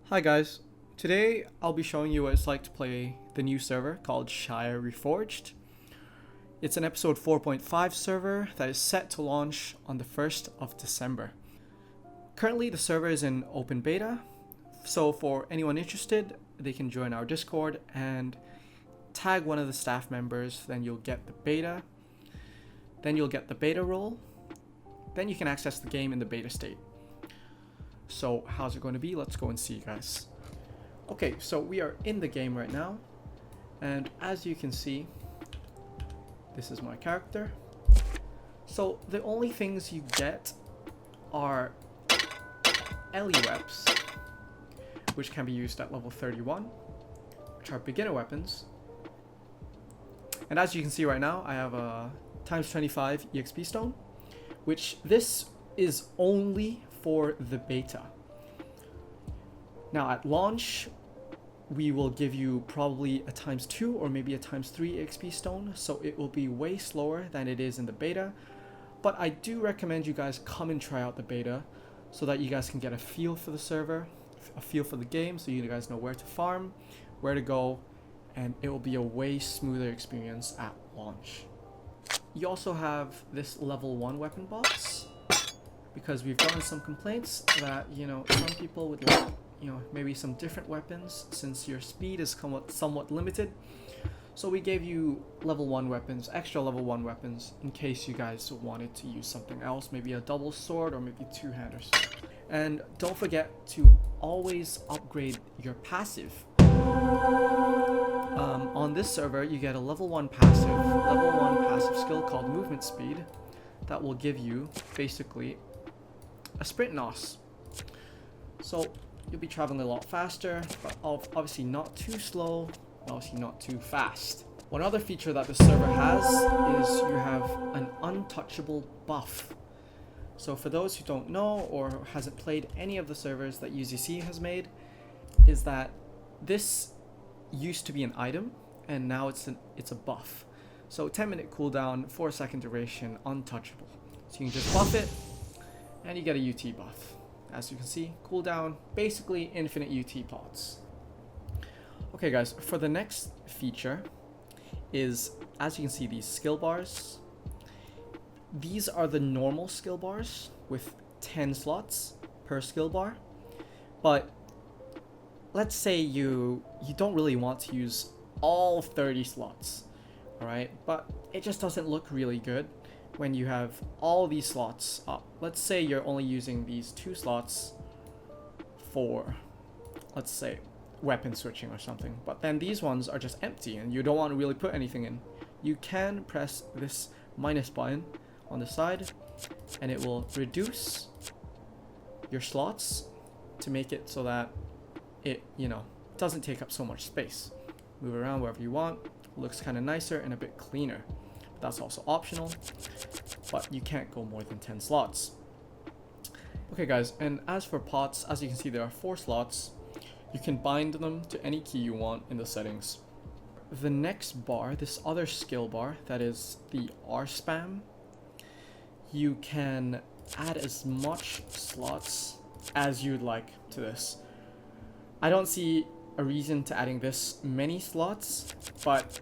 Hi guys, today I'll be showing you what it's like to play the new server called Shaiya Reforged. It's an episode 4.5 server that is set to launch on the 1st of December. Currently the server is in open beta, so for anyone interested, they can join our Discord and tag one of the staff members, then you'll get the beta. Then you'll get the beta role, then you can access the game in the beta state. So how's it going to be? Let's go and see, guys. Okay, so we are in the game right now, and as you can see, this is my character. So the only things you get are LE-weps, which can be used at level 31, which are beginner weapons. And as you can see right now, I have a times 25 EXP stone, which this is only for the beta. Now at launch, we will give you probably a times 2 or maybe a times 3 EXP stone, so it will be way slower than it is in the beta. But I do recommend you guys come and try out the beta so that you guys can get a feel for the server, a feel for the game, so you guys know where to farm, where to go, and it will be a way smoother experience at launch. You also have this level 1 weapon box, because we've gotten some complaints that, some people would like, maybe some different weapons since your speed is somewhat limited. So we gave you level 1 weapons, extra level 1 weapons, in case you guys wanted to use something else, maybe a double sword or maybe two-handers. And don't forget to always upgrade your passive. On this server, you get a level 1 passive skill called movement speed that will give you basically a sprint NOS. So you'll be traveling a lot faster, but obviously not too slow, obviously not too fast. One other feature that the server has is you have an untouchable buff. So for those who don't know or hasn't played any of the servers that UZC has made, is that this used to be an item and now it's a buff. So 10-minute cooldown, 4-second duration, untouchable. So you can just buff it and you get a UT buff. As you can see, cooldown, basically infinite UT pots. Okay guys, for the next feature is, as you can see, these skill bars. These are the normal skill bars with 10 slots per skill bar. But let's say you don't really want to use all 30 slots, alright? But it just doesn't look really good when you have all these slots up. Let's say you're only using these 2 slots for, let's say, weapon switching or something, but then these ones are just empty and you don't want to really put anything in. You can press this minus button on the side and it will reduce your slots to make it so that it, doesn't take up so much space. Move around wherever you want. Looks kind of nicer and a bit cleaner. That's also optional, but you can't go more than 10 slots. Okay guys, and as for pots, as you can see, there are 4 slots. You can bind them to any key you want in the settings. The next bar, this other skill bar, that is the R spam, you can add as much slots as you'd like to this. I don't see a reason to adding this many slots, but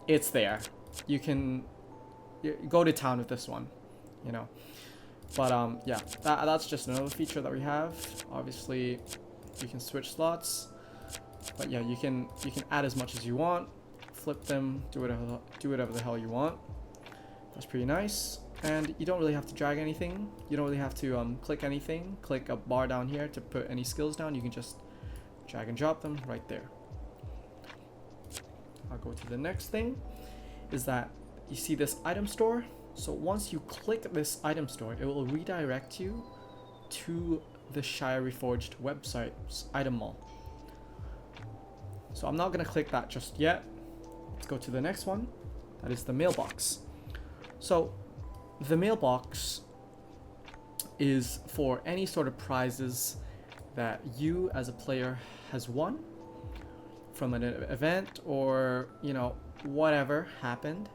it's there. You can go to town with this one, But yeah, that's just another feature that we have. Obviously, you can switch slots, but yeah, you can add as much as you want, flip them, do whatever the hell you want. That's pretty nice, and you don't really have to drag anything. You don't really have to click anything. Click a bar down here to put any skills down. You can just drag and drop them right there. I'll go to the next thing. Is that you see this item store? So once you click this item store, it will redirect you to the Shaiya Reforged website's item mall. So I'm not going to click that just yet. Let's go to the next one. That is the mailbox. So the mailbox is for any sort of prizes that you as a player has won from an event or, whatever happened.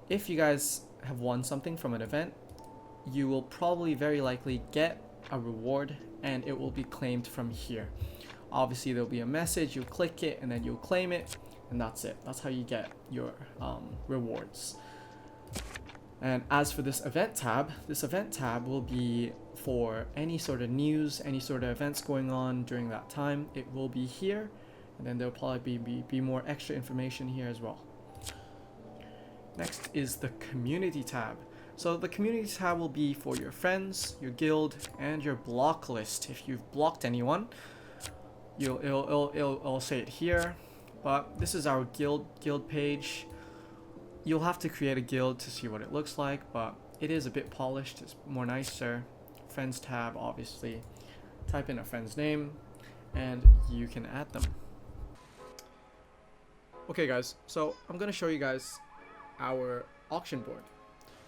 If you guys have won something from an event, you will probably very likely get a reward and it will be claimed from here. Obviously there'll be a message, you click it and then you'll claim it, and that's it. That's how you get your rewards. And as for this event tab will be for any sort of news, any sort of events going on during that time. It will be here, and then there'll probably be more extra information here as well. Next is the community tab. So the community tab will be for your friends, your guild, and your block list. If you've blocked anyone, it'll say it here. But this is our guild page. You'll have to create a guild to see what it looks like, but it is a bit polished. It's more nicer. Friends tab, obviously. Type in a friend's name, and you can add them. Okay guys, so I'm gonna show you guys our auction board.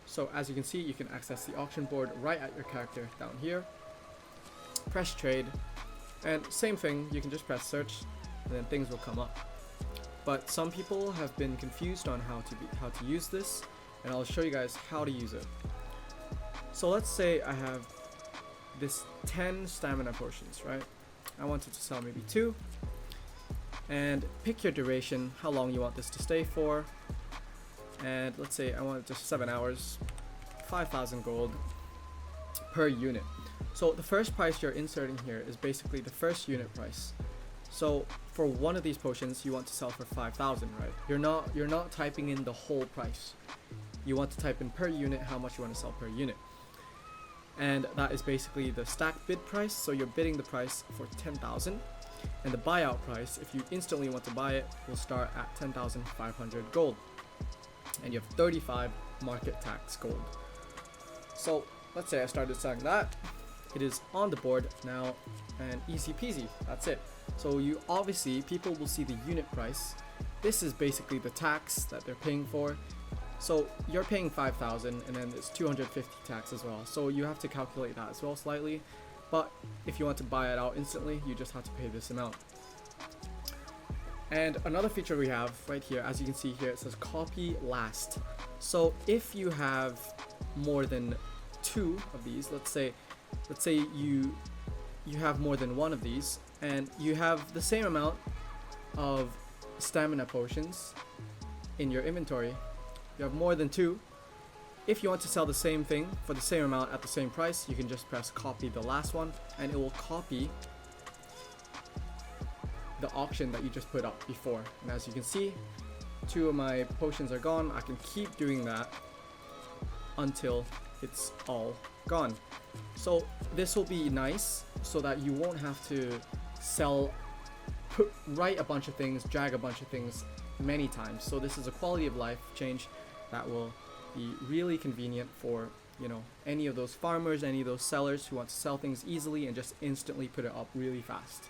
So as you can see, you can access the auction board right at your character down here. Press trade, and same thing, you can just press search, and then things will come up. But some people have been confused on how to use this, and I'll show you guys how to use it. So let's say I have this 10 stamina potions, right? I wanted to sell maybe 2, and pick your duration, how long you want this to stay for, and let's say I want it just 7 hours, 5,000 gold per unit. So the first price you're inserting here is basically the first unit price. So for one of these potions, you want to sell for 5,000, right? You're not typing in the whole price. You want to type in per unit how much you want to sell per unit, and that is basically the stack bid price. So you're bidding the price for 10,000, and the buyout price, if you instantly want to buy it, will start at 10,500 gold, and you have 35 market tax gold. So let's say I started selling that. It is on the board now, and easy peasy. That's it. So you obviously, people will see the unit price. This is basically the tax that they're paying for. So you're paying 5,000, and then it's 250 tax as well. So you have to calculate that as well slightly. But if you want to buy it out instantly, you just have to pay this amount. And another feature we have right here, as you can see here, it says copy last. So if you have more than 2 of these, let's say you have more than 1 of these, and you have the same amount of stamina potions in your inventory, you have more than 2. If you want to sell the same thing for the same amount at the same price, you can just press copy the last one, and it will copy the auction that you just put up before. And as you can see, 2 of my potions are gone. I can keep doing that until it's all gone. So this will be nice so that you won't have to write a bunch of things, drag a bunch of things many times. So this is a quality of life change that will be really convenient for, you know, any of those farmers, any of those sellers who want to sell things easily and just instantly put it up really fast.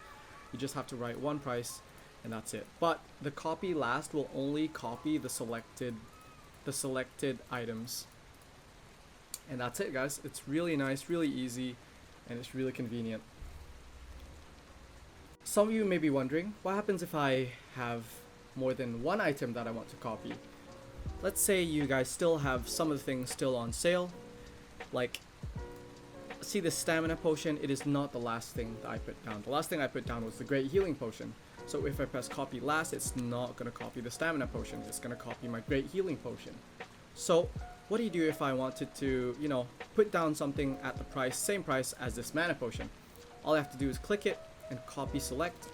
You just have to write one price and that's it. But the copy last will only copy the selected items. And that's it, guys. It's really nice, really easy, and it's really convenient. Some of you may be wondering, what happens if I have more than 1 item that I want to copy? Let's say you guys still have some of the things still on sale. Like, see this stamina potion, it is not the last thing that I put down. The last thing I put down was the great healing potion. So if I press copy last, it's not going to copy the stamina potion. It's going to copy my great healing potion. So what do you do if I wanted to, you know, put down something at the same price as this mana potion? All I have to do is click it and copy select.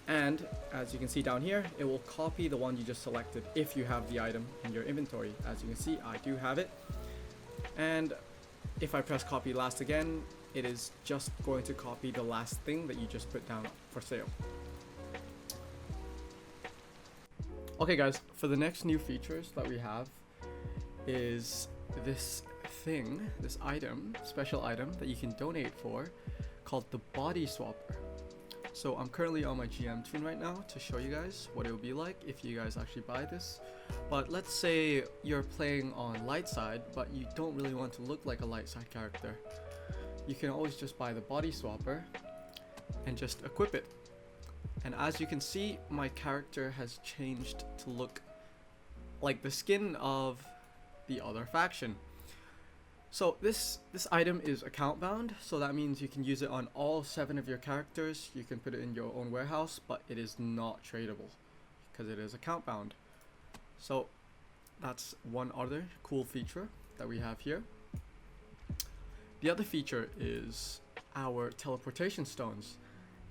And as you can see down here, it will copy the one you just selected if you have the item in your inventory. As you can see, I do have it. And if I press copy last again, it is just going to copy the last thing that you just put down for sale. Okay guys, for the next new features that we have is this thing, this item, special item that you can donate for, called the body swapper. So I'm currently on my GM toon right now to show you guys what it will be like if you guys actually buy this. But let's say you're playing on light side, but you don't really want to look like a light side character. You can always just buy the body swapper and just equip it. And as you can see, my character has changed to look like the skin of the other faction. So this item is account bound, so that means you can use it on all 7 of your characters. You can put it in your own warehouse, but it is not tradable because it is account bound. So that's one other cool feature that we have here. The other feature is our teleportation stones.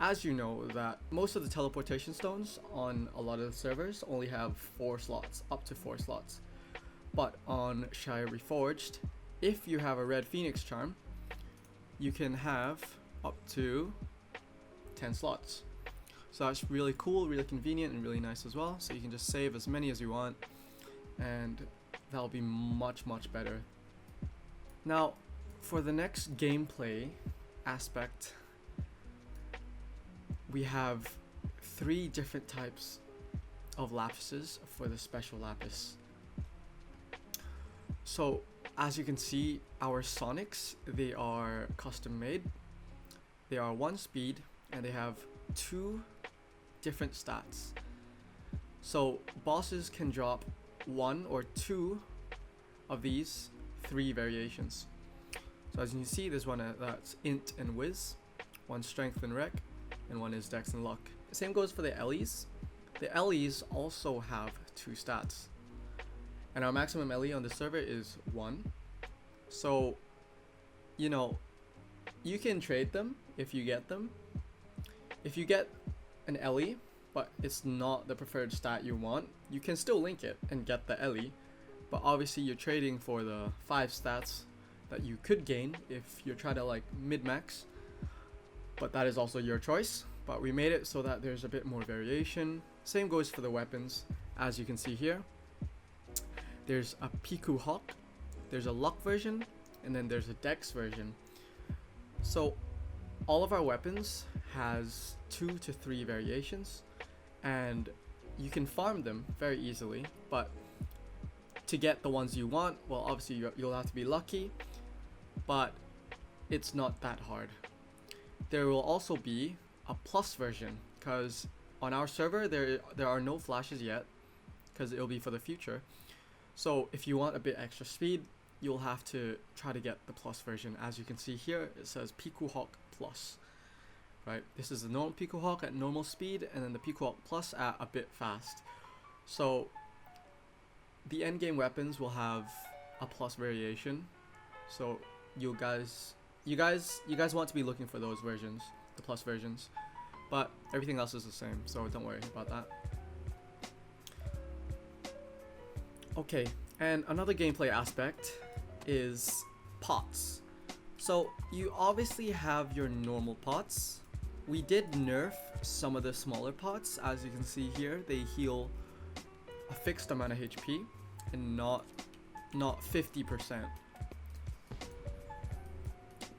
As you know, that most of the teleportation stones on a lot of the servers only have 4 slots, up to 4 slots. But on Shaiya Reforged, if you have a red phoenix charm, you can have up to 10 slots. So that's really cool, really convenient, and really nice as well. So you can just save as many as you want, and that'll be much better. Now, for the next gameplay aspect, we have 3 different types of lapises for the special lapis. So as you can see, our Sonics, they are custom made. They are 1 speed and they have 2 different stats. So bosses can drop 1 or 2 of these 3 variations. So as you can see, there's one that's int and whiz, 1 strength and rec, and 1 is dex and luck. The same goes for the LEs. The LEs also have 2 stats. And our maximum LE on the server is 1. So, you know, you can trade them if you get them. If you get an LE, but it's not the preferred stat you want, you can still link it and get the LE. But obviously you're trading for the 5 stats that you could gain if you're trying to like mid-max. But that is also your choice. But we made it so that there's a bit more variation. Same goes for the weapons, as you can see here. There's a Piku Hawk, there's a luck version, and then there's a dex version. So all of our weapons has 2 to 3 variations, and you can farm them very easily. But to get the ones you want, well, obviously you'll have to be lucky, but it's not that hard. There will also be a plus version, because on our server there are no flashes yet, because it'll be for the future. So if you want a bit extra speed, you'll have to try to get the plus version. As you can see here, it says Piku Hawk Plus. Right? This is the normal Piku Hawk at normal speed, and then the Piku Hawk Plus at a bit fast. So the endgame weapons will have a plus variation. So you guys want to be looking for those versions, the plus versions. But everything else is the same, so don't worry about that. Okay, and another gameplay aspect is pots. So you obviously have your normal pots. We did nerf some of the smaller pots. As you can see here, they heal a fixed amount of HP and not 50%.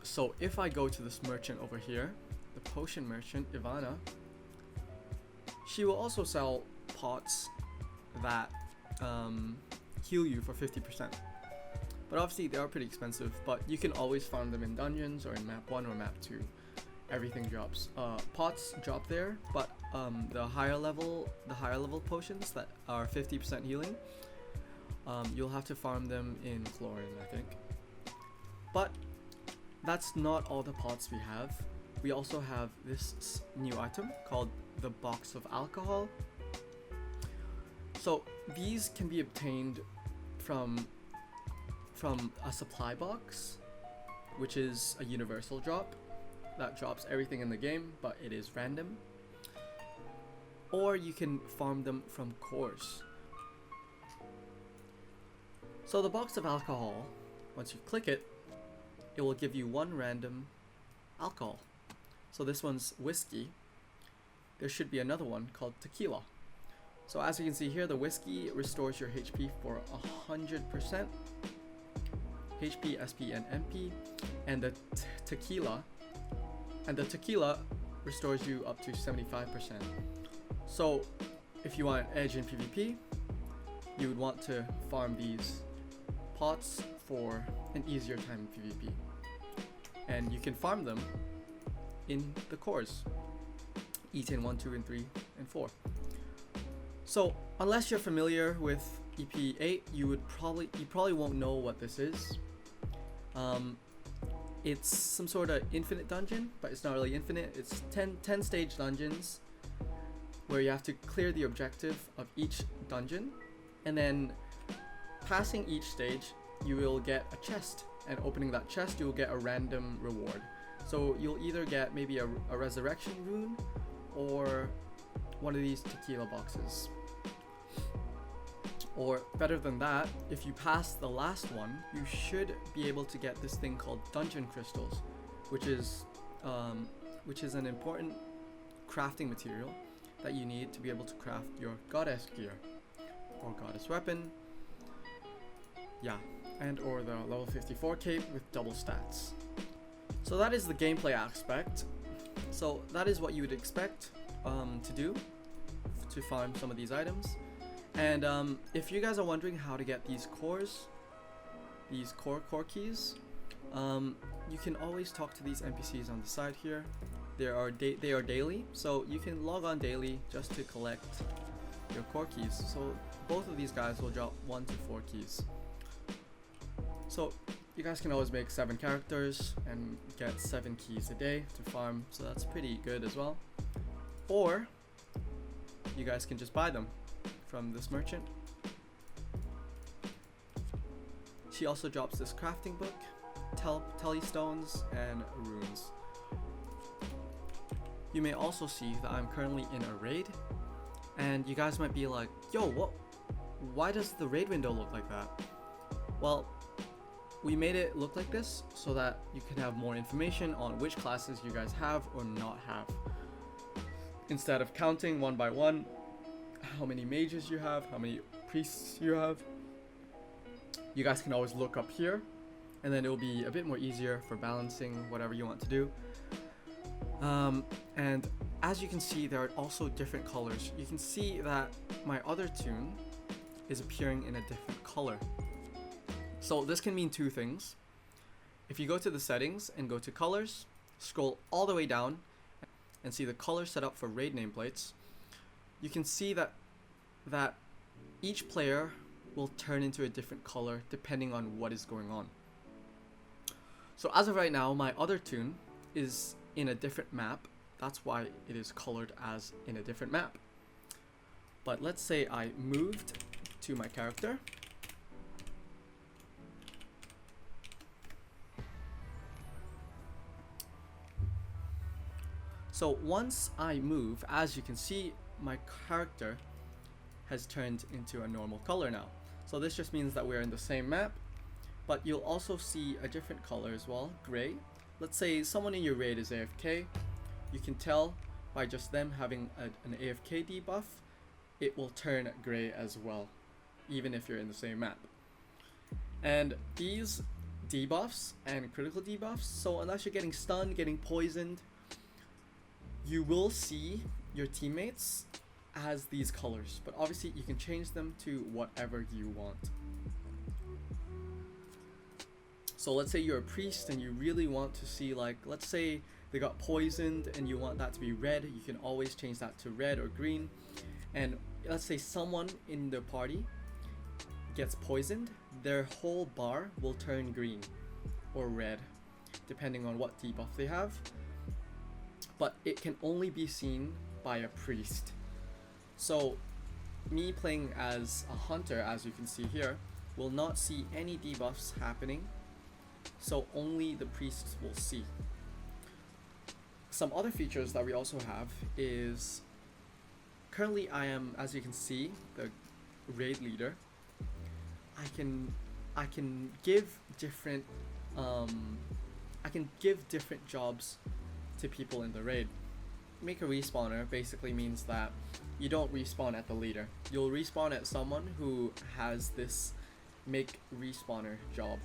So if I go to this merchant over here, the potion merchant, Ivana, she will also sell pots that heal you for 50%. But obviously they are pretty expensive, but you can always farm them in dungeons or in map 1 or map 2. Everything drops. Pots drop there, but the higher level potions that are 50% healing, you'll have to farm them in chlorine, I think. But that's not all the pots we have. We also have this new item called the box of alcohol. So these can be obtained from a supply box, which is a universal drop that drops everything in the game, but it is random. Or you can farm them from cores. So the box of alcohol, once you click it, it will give you 1 random alcohol. So this one's whiskey. There should be another one called tequila. So as you can see here, the whiskey restores your HP for 100%, HP, SP, and MP, and the tequila restores you up to 75%. So if you want an edge in PvP, you would want to farm these pots for an easier time in PvP. And you can farm them in the cores, Etain 1, 2, and 3, and 4. So unless you're familiar with EP8, you probably won't know what this is. It's some sort of infinite dungeon, but it's not really infinite. It's 10 stage dungeons where you have to clear the objective of each dungeon, and then passing each stage you will get a chest, and opening that chest you will get a random reward. So you'll either get maybe a resurrection rune or one of these tequila boxes. Or better than that, if you pass the last one, you should be able to get this thing called dungeon crystals, which is an important crafting material that you need to be able to craft your goddess gear or goddess weapon. Yeah, and or the level 54 cape with double stats. So that is the gameplay aspect. So that is what you would expect to do to farm some of these items. And if you guys are wondering how to get these cores, these core keys, you can always talk to these NPCs on the side here. They are daily, so you can log on daily just to collect your core keys. So both of these guys will drop 1 to 4 keys. So you guys can always make 7 characters and get 7 keys a day to farm, so that's pretty good as well. Or you guys can just buy them from this merchant. She also drops this crafting book, telestones, and runes. You may also see that I'm currently in a raid, and you guys might be like, yo, what? Why does the raid window look like that? Well, we made it look like this so that you can have more information on which classes you guys have or not have. Instead of counting one by one how many mages you have, how many priests you have, you guys can always look up here, and then it will be a bit more easier for balancing whatever you want to do. And as you can see, there are also different colors. You can see that my other tune is appearing in a different color. So this can mean 2 things. If you go to the settings and go to colors, scroll all the way down and see the color set up for raid nameplates, you can see that each player will turn into a different color depending on what is going on. So as of right now, my other tune is in a different map. That's why it is colored as in a different map. But let's say I moved to my character. So once I move, as you can see, my character has turned into a normal color now. So this just means that we're in the same map, but you'll also see a different color as well, gray. Let's say someone in your raid is AFK. You can tell by just them having an AFK debuff, it will turn gray as well, even if you're in the same map. And these debuffs and critical debuffs, so unless you're getting stunned, getting poisoned, you will see your teammates as these colors, but obviously you can change them to whatever you want. So let's say you're a priest and you really want to see, like, let's say they got poisoned and you want that to be red, you can always change that to red or green. And let's say someone in the party gets poisoned, their whole bar will turn green or red depending on what debuff they have. But it can only be seen by a priest. So me playing as a hunter, as you can see here, will not see any debuffs happening, so only the priests will see. Some other features that we also have is, currently I am, as you can see, the raid leader. I can give different jobs to people in the raid. Make a respawner basically means that you don't respawn at the leader. You'll respawn at someone who has this make respawner job.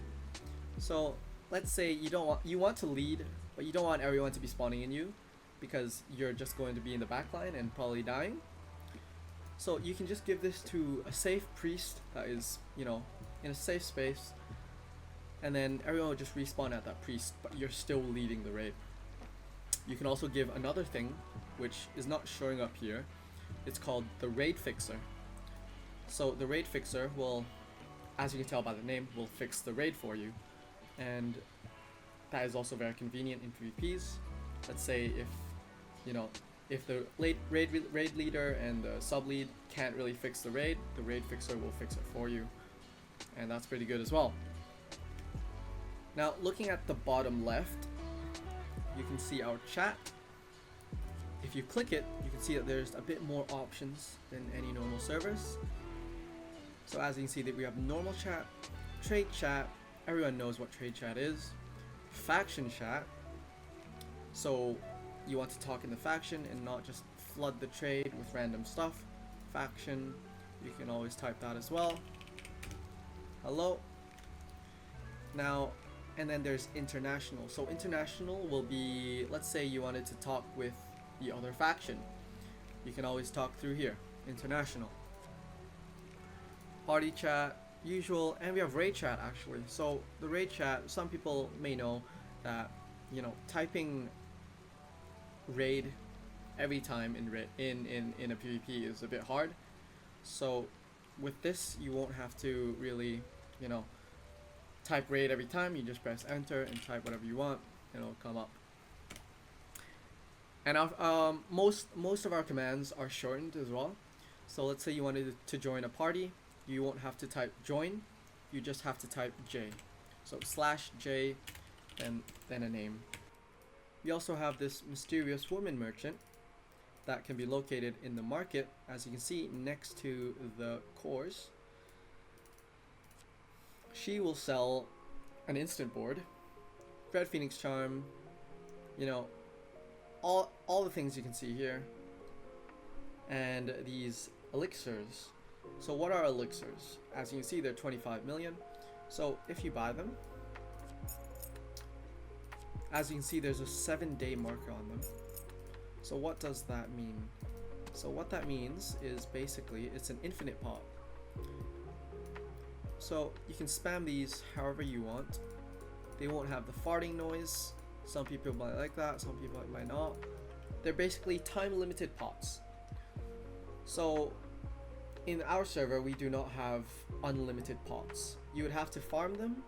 So let's say you want to lead, but you don't want everyone to be spawning in you because you're just going to be in the backline and probably dying. So you can just give this to a safe priest that is, in a safe space, and then everyone will just respawn at that priest, but you're still leading the raid. You can also give another thing, which is not showing up here. It's called the Raid Fixer. So the Raid Fixer will, as you can tell by the name, will fix the raid for you. and that is also very convenient in PvPs. Let's say if, you know, if the raid leader and the sub lead can't really fix the raid fixer will fix it for you, and that's pretty good as well. Now, looking at the bottom left, you can see our chat. If you click it, you can see that there's a bit more options than any normal servers. So as you can see, that we have normal chat, trade chat, everyone knows what trade chat is, faction chat, so you want to talk in the faction and not just flood the trade with random stuff. Faction, you can always type that as well. Hello. Now, and then there's international. So international will be, let's say you wanted to talk with the other faction. You can always talk through here, international. Party chat, usual, and we have raid chat actually. So the raid chat, some people may know that, you know, typing raid every time in a PvP is a bit hard. So with this, you won't have to really, you know, type raid every time. You just press enter and type whatever you want, and it'll come up. And our, most of our commands are shortened as well. So let's say you wanted to join a party, you won't have to type join, you just have to type J. So /J and then a name. We also have this mysterious woman merchant that can be located in the market, as you can see next to the cores. She will sell an instant board, Red Phoenix Charm, you know, all the things you can see here, and these elixirs. So what are elixirs? As you can see, they're 25 million. So if you buy them, as you can see, there's a 7-day marker on them. So what does that mean? So what that means is basically it's an infinite pot. So you can spam these however you want. They won't have the farting noise. Some people might like that, some people might not. They're basically time limited pots. So in our server, we do not have unlimited pots. You would have to farm them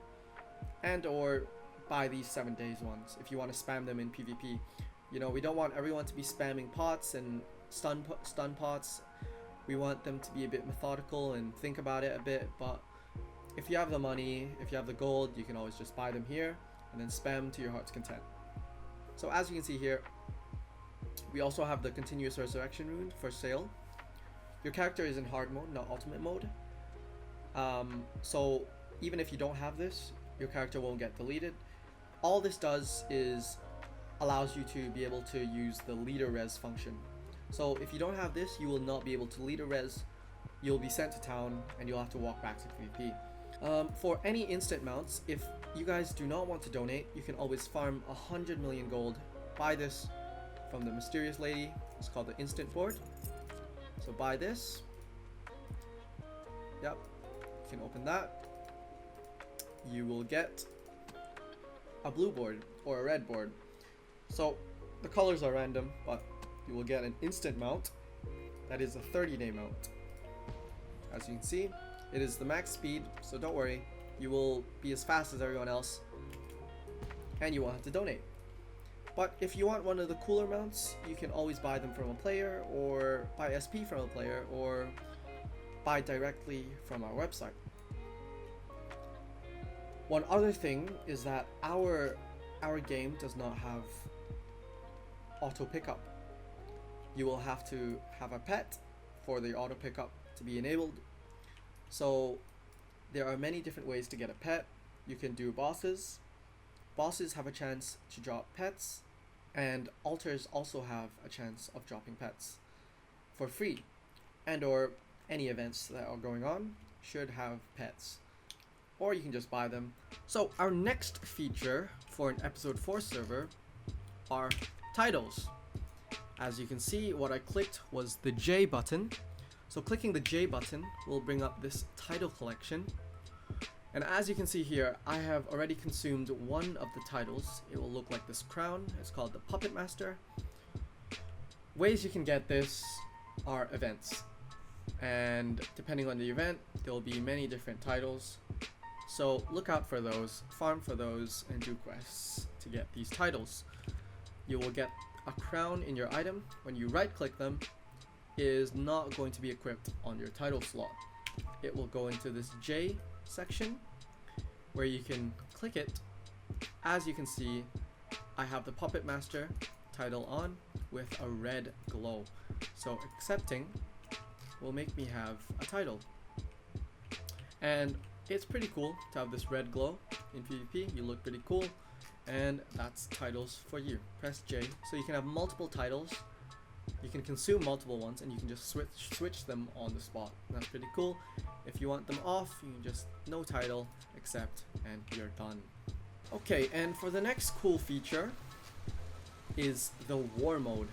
and or buy these 7 days ones if you want to spam them in PvP. You know, we don't want everyone to be spamming pots and stun pots. We want them to be a bit methodical and think about it a bit, but if you have the money, if you have the gold, you can always just buy them here and then spam to your heart's content. So as you can see here, we also have the continuous resurrection rune for sale. Your character is in hard mode, not ultimate mode. So even if you don't have this, your character won't get deleted. All this does is allows you to be able to use the leader res function. So if you don't have this, you will not be able to leader res. You'll be sent to town and you'll have to walk back to PvP. For any instant mounts, if you guys do not want to donate, you can always farm 100 million gold. Buy this from the mysterious lady. It's called the instant board. So buy this. Yep, you can open that. You will get a blue board or a red board. So the colors are random, but you will get an instant mount. That is a 30-day mount. As you can see, it is the max speed, so don't worry. You will be as fast as everyone else, and you won't have to donate. But if you want one of the cooler mounts, you can always buy them from a player, or buy SP from a player, or buy directly from our website. One other thing is that our game does not have auto pickup. You will have to have a pet for the auto pickup to be enabled. So there are many different ways to get a pet. You can do bosses. Bosses have a chance to drop pets, and altars also have a chance of dropping pets for free, and or any events that are going on should have pets, or you can just buy them. So our next feature for an episode 4 server are titles. As you can see, what I clicked was the J button. So clicking the J button will bring up this title collection. And as you can see here, I have already consumed one of the titles. It will look like this crown. It's called the Puppet Master. Ways you can get this are events. And depending on the event, there will be many different titles. So look out for those, farm for those, and do quests to get these titles. You will get a crown in your item. When you right click them, it is not going to be equipped on your title slot. It will go into this J section where you can click it. As you can see, I have the Puppet Master title on with a red glow. So accepting will make me have a title. And it's pretty cool to have this red glow in PvP. You look pretty cool. And that's titles for you. Press J. So you can have multiple titles. You can consume multiple ones and you can just switch them on the spot. That's pretty cool. If you want them off, you can just no title, accept, and you're done. Okay, and for the next cool feature is the war mode.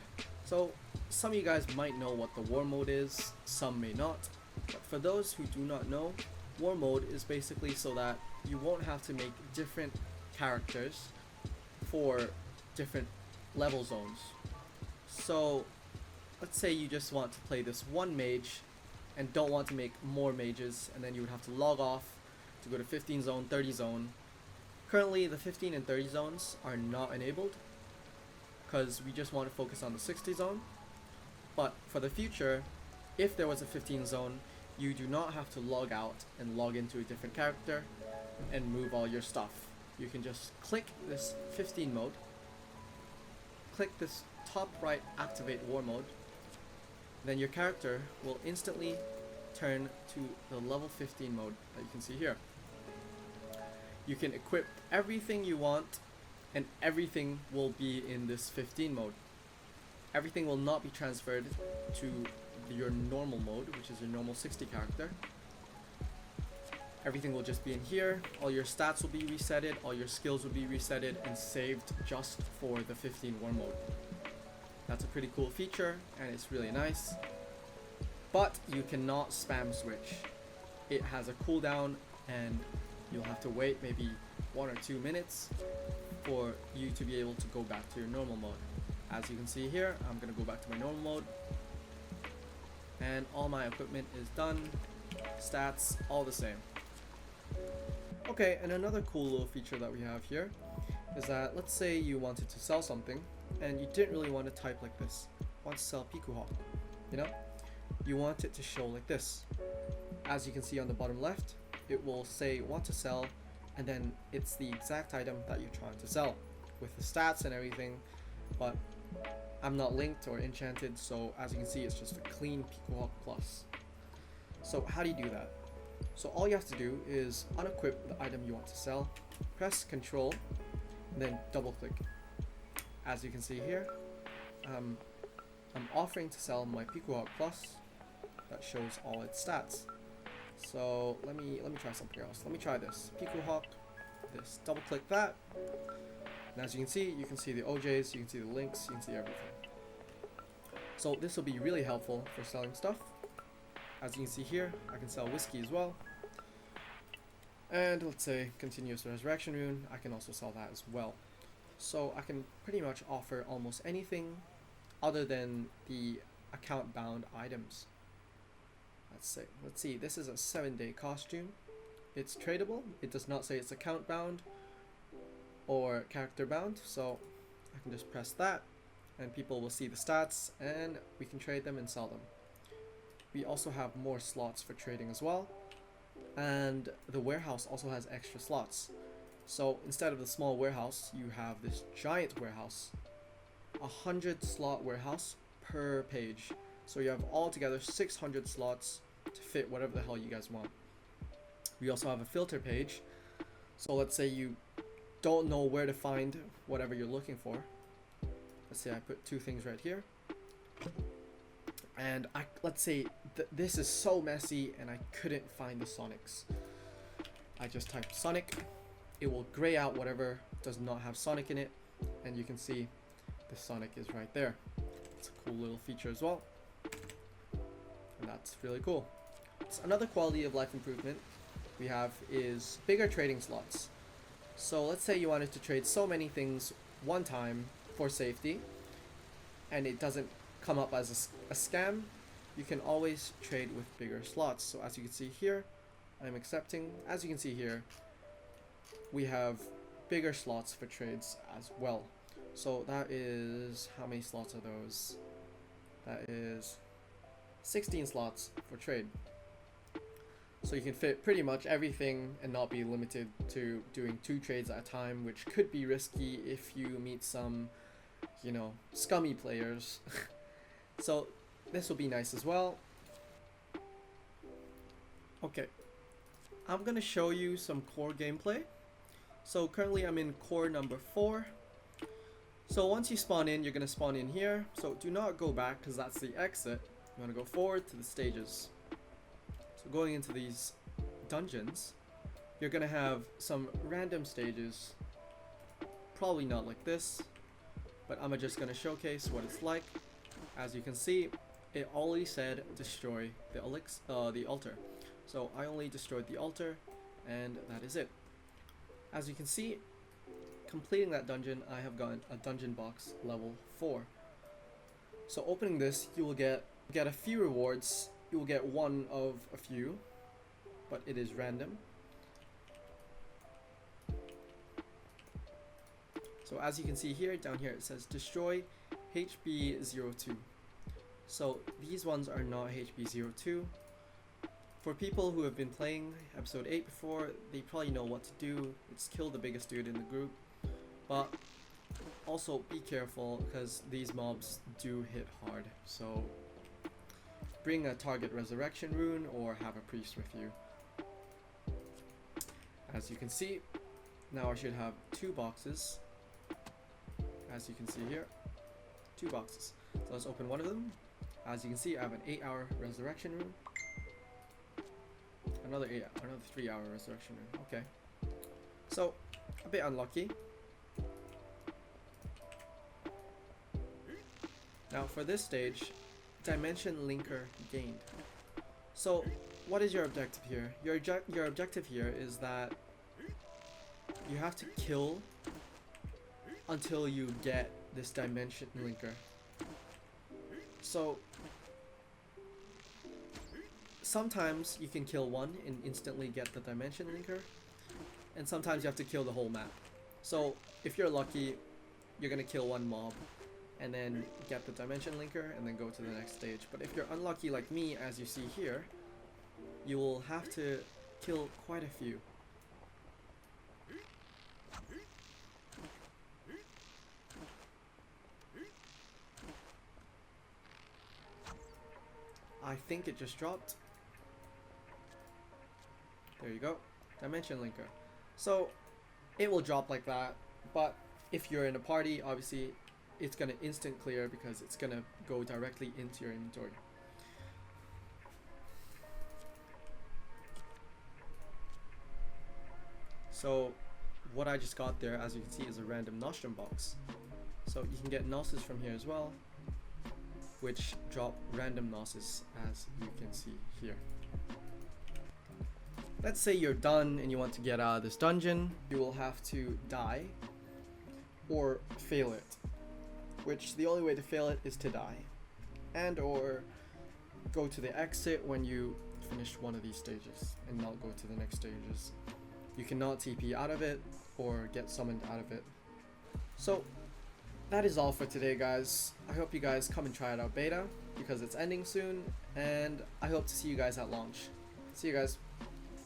So some of you guys might know what the war mode is, some may not. But for those who do not know, war mode is basically so that you won't have to make different characters for different level zones. So let's say you just want to play this one mage and don't want to make more mages, and then you would have to log off to go to 15 zone, 30 zone. Currently the 15 and 30 zones are not enabled because we just want to focus on the 60 zone. But for the future, if there was a 15 zone, you do not have to log out and log into a different character and move all your stuff. You can just click this 15 mode, click this top right activate war mode, then your character will instantly turn to the level 15 mode that you can see here. You can equip everything you want and everything will be in this 15 mode. Everything will not be transferred to your normal mode, which is your normal 60 character. Everything will just be in here. All your stats will be resetted, all your skills will be resetted and saved just for the 15 war mode. That's a pretty cool feature and it's really nice. But you cannot spam switch. It has a cooldown and you'll have to wait maybe 1 or 2 minutes for you to be able to go back to your normal mode. As you can see here, I'm gonna go back to my normal mode. And all my equipment is done. Stats, all the same. Okay, and another cool little feature that we have here is that let's say you wanted to sell something and you didn't really want to type like this. Want to sell Piku Hawk, you know? You want it to show like this. As you can see on the bottom left, it will say want to sell, and then it's the exact item that you're trying to sell with the stats and everything. But I'm not linked or enchanted, so as you can see, it's just a clean Piku Hawk Plus. So how do you do that? So all you have to do is unequip the item you want to sell, press Control, and then double click. As you can see here, I'm offering to sell my Piku Hawk Plus that shows all its stats. So let me try something else. Let me try this Piku Hawk. This, double click that, and as you can see the OJs, you can see the links, you can see everything. So this will be really helpful for selling stuff. As you can see here, I can sell whiskey as well. And let's say continuous resurrection rune, I can also sell that as well. So I can pretty much offer almost anything other than the account bound items. Let's see, this is a 7-day costume. It's tradable. It does not say it's account bound or character bound, so I can just press that and people will see the stats and we can trade them and sell them. We also have more slots for trading as well, and the warehouse also has extra slots. So instead of the small warehouse, you have this giant warehouse, 100 slot warehouse per page. So you have altogether 600 slots to fit whatever the hell you guys want. We also have a filter page. So let's say you don't know where to find whatever you're looking for. Let's say I put 2 things right here. And let's say this is so messy and I couldn't find the Sonics. I just typed Sonic. It will gray out whatever does not have Sonic in it. And you can see the Sonic is right there. It's a cool little feature as well. And that's really cool. So another quality of life improvement we have is bigger trading slots. So let's say you wanted to trade so many things one time for safety and it doesn't come up as a scam, you can always trade with bigger slots. So as you can see here, I'm accepting. As you can see here, we have bigger slots for trades as well. So that is, how many slots are those? That is 16 slots for trade. So you can fit pretty much everything and not be limited to doing 2 trades at a time, which could be risky if you meet some, you know, scummy players. So this will be nice as well. Okay, I'm gonna show you some core gameplay. So currently I'm in core number 4. So once you spawn in, you're gonna spawn in here. So do not go back because that's the exit. You wanna go forward to the stages. So going into these dungeons, you're gonna have some random stages. Probably not like this, but I'm just gonna showcase what it's like. As you can see, it already said destroy the altar. So I only destroyed the altar, and that is it. As you can see, completing that dungeon, I have gotten a dungeon box level 4. So opening this, you will get a few rewards. You will get one of a few, but it is random. So as you can see here, down here it says destroy HB02. So these ones are not HB02. For people who have been playing episode 8 before, they probably know what to do. It's kill the biggest dude in the group. But also be careful because these mobs do hit hard. So bring a target resurrection rune or have a priest with you. As you can see, now I should have 2 boxes. As you can see here, 2 boxes. So let's open one of them. As you can see, I have an 8-hour resurrection rune. Another 3-hour resurrection rune. Okay. So a bit unlucky. Now for this stage, dimension linker gained. So what is your objective here? Your objective here is that you have to kill until you get this dimension linker. So sometimes you can kill one and instantly get the dimension linker, and sometimes you have to kill the whole map. So if you're lucky, you're gonna kill one mob and then get the dimension linker and then go to the next stage. But if you're unlucky like me, as you see here, you will have to kill quite a few. I think it just dropped. There you go, dimension linker. So it will drop like that, but if you're in a party, obviously it's gonna instant clear because it's gonna go directly into your inventory. So what I just got there, as you can see, is a random nostrum box. So you can get gnosis from here as well, which drop random gnosis, as you can see here. Let's say you're done and you want to get out of this dungeon. You will have to die or fail it, which the only way to fail it is to die, and or go to the exit when you finish one of these stages and not go to the next stages. You cannot TP out of it or get summoned out of it. So that is all for today, guys. I hope you guys come and try it out beta because it's ending soon, and I hope to see you guys at launch. See you guys.